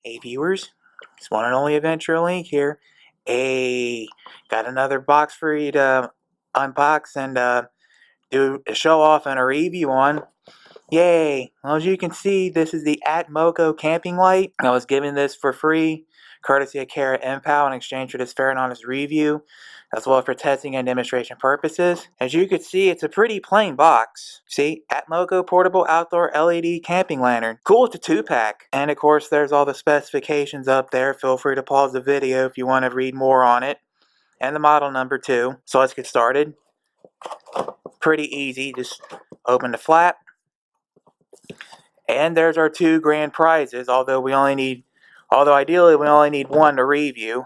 Hey viewers, it's one and only Adventure Link here. Hey, got another box for you to unbox and do a show off and a review on. Yay! Well, as you can see, this is the Atmoko Camping Light. I was given this for free, courtesy of Kara Impow in exchange for this fair and honest review, as well as for testing and demonstration purposes. As you can see, it's a pretty plain box. See, Atmoko Portable Outdoor LED Camping Lantern. Cool, it's a 2-pack. And of course, there's all the specifications up there. Feel free to pause the video if you want to read more on it. And the model number too. So let's get started. Pretty easy, just open the flap. And there's our 2 grand prizes, although ideally we only need 1 to review.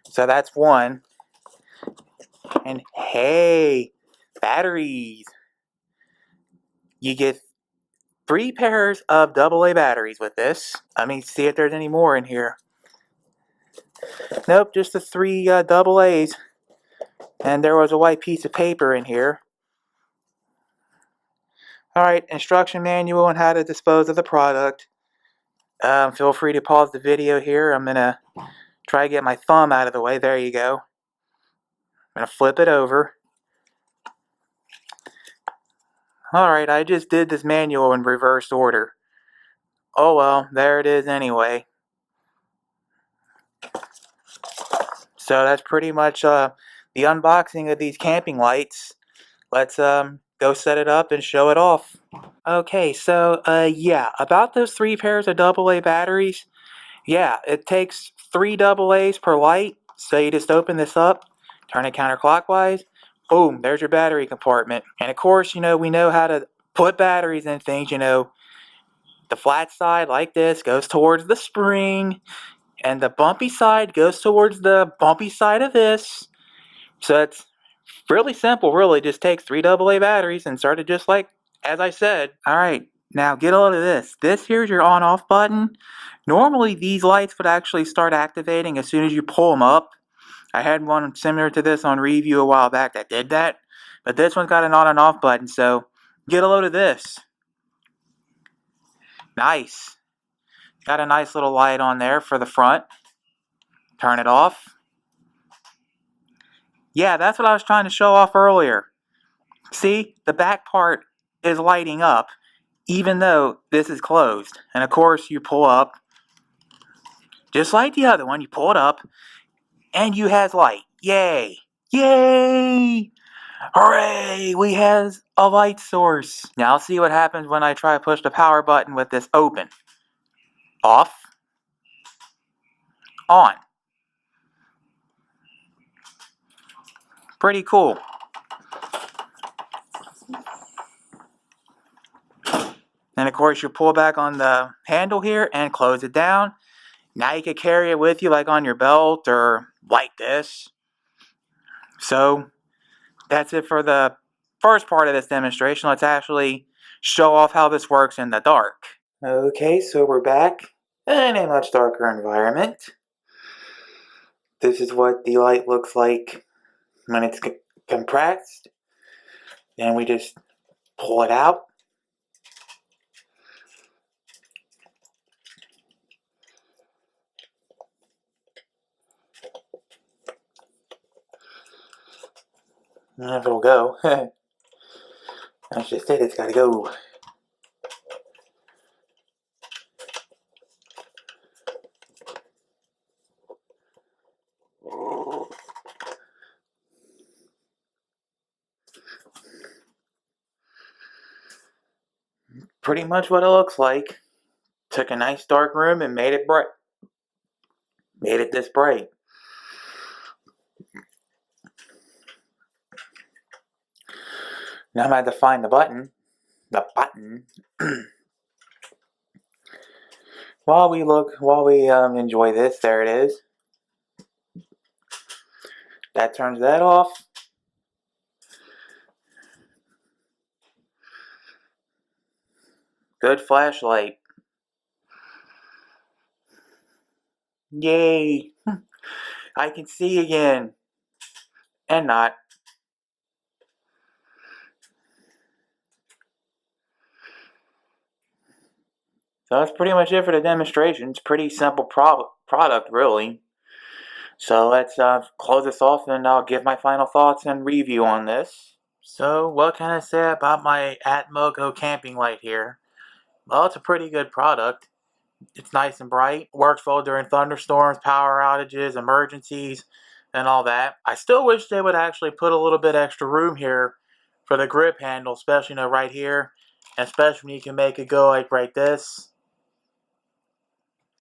So that's 1. And hey, batteries. You get 3 pairs of AA batteries with this. Let me see if there's any more in here. Nope, just the 3 AA's. And there was a white piece of paper in here. Alright, instruction manual on how to dispose of the product. Feel free to pause the video here. I'm going to try to get my thumb out of the way. There you go. I'm going to flip it over. Alright, I just did this manual in reverse order. Oh well, there it is anyway. So that's pretty much the unboxing of these camping lights. Let's go set it up and show it off. Okay, so yeah, about those 3 pairs of AA batteries. Yeah, it takes 3 AA's per light. So you just open this up, turn it counterclockwise. Boom, there's your battery compartment. And of course, we know how to put batteries in things. The flat side, like this, goes towards the spring. And the bumpy side goes towards the bumpy side of this. So it's really simple, really. Just takes 3 AA batteries and start it just like as I said. Alright, now get a load of this. This here's your on-off button. Normally these lights would actually start activating as soon as you pull them up. I had one similar to this on review a while back that did that. But this one's got an on and off button, so get a load of this. Nice. Got a nice little light on there for the front. Turn it off. Yeah, that's what I was trying to show off earlier. See, the back part is lighting up, even though this is closed. And of course, you pull up, just like the other one, you pull it up, and you has light. Yay! Yay! Hooray! We has a light source. Now I'll see what happens when I try to push the power button with this open. Off. On. Pretty cool. And of course you pull back on the handle here and close it down. Now you can carry it with you like on your belt or like this. So that's it for the first part of this demonstration. Let's actually show off how this works in the dark. Okay, so we're back in a much darker environment. This is what the light looks like when it's compressed. Then we just pull it out. And it'll go. That's just it, it's gotta go. Pretty much what it looks like. Took a nice dark room and made it bright. Made it this bright. Now I'm gonna have to find the button. The button. While we enjoy this, there it is. That turns that off. Good flashlight. Yay! I can see again. And not. So that's pretty much it for the demonstration. It's a pretty simple product, really. So let's close this off, and I'll give my final thoughts and review on this. So what can I say about my Atmoko camping light here? Well, it's a pretty good product. It's nice and bright, works well during thunderstorms, power outages, emergencies, and all that. I still wish they would actually put a little bit extra room here for the grip handle, especially right here, and especially when you can make it go like right this.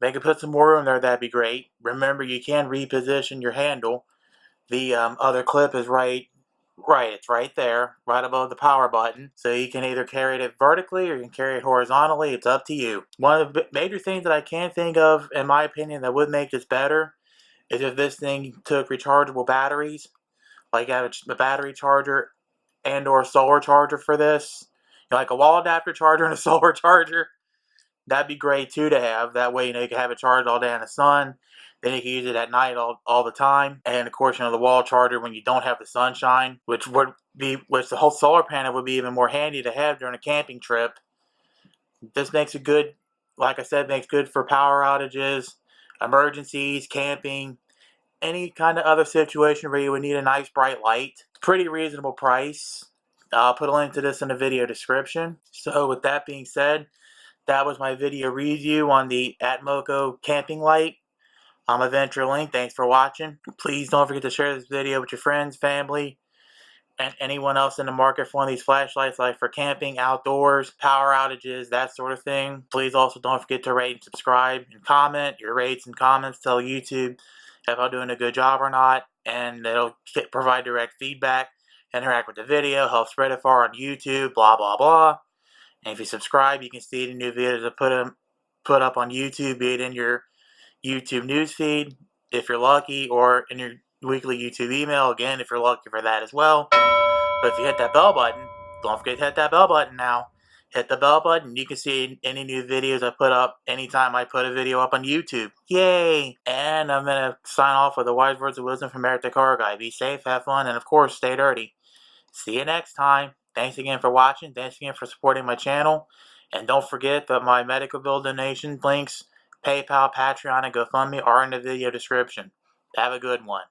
They could put some more room there, that'd be great. Remember, you can reposition your handle. The other clip is it's right there, right above the power button. So you can either carry it vertically or you can carry it horizontally. It's up to you. One of the major things that I can think of, in my opinion, that would make this better is if this thing took rechargeable batteries, like have a battery charger and or a solar charger for this. Like a wall adapter charger and a solar charger. That'd be great too to have. That way, you can have it charged all day in the sun. Then you can use it at night all the time. And of course, the wall charger when you don't have the sunshine, which the whole solar panel would be even more handy to have during a camping trip. This makes it good, like I said, makes good for power outages, emergencies, camping, any kind of other situation where you would need a nice bright light. Pretty reasonable price. I'll put a link to this in the video description. So with that being said, that was my video review on the Atmoko Camping Light. I'm Adventure Link. Thanks for watching. Please don't forget to share this video with your friends, family, and anyone else in the market for one of these flashlights, like for camping, outdoors, power outages, that sort of thing. Please also don't forget to rate and subscribe and comment. Your rates and comments tell YouTube if I'm doing a good job or not, and it'll provide direct feedback, interact with the video, help spread it far on YouTube, blah, blah, blah. And if you subscribe, you can see the new videos I put up on YouTube, be it in your YouTube newsfeed, if you're lucky, or in your weekly YouTube email, again, if you're lucky for that as well. But if you hit that bell button, don't forget to hit that bell button now. Hit the bell button, you can see any new videos I put up anytime I put a video up on YouTube. Yay! And I'm going to sign off with the wise words of wisdom from Eric the Car Guy. Be safe, have fun, and of course, stay dirty. See you next time. Thanks again for watching. Thanks again for supporting my channel. And don't forget that my medical bill donation links, PayPal, Patreon, and GoFundMe are in the video description. Have a good one.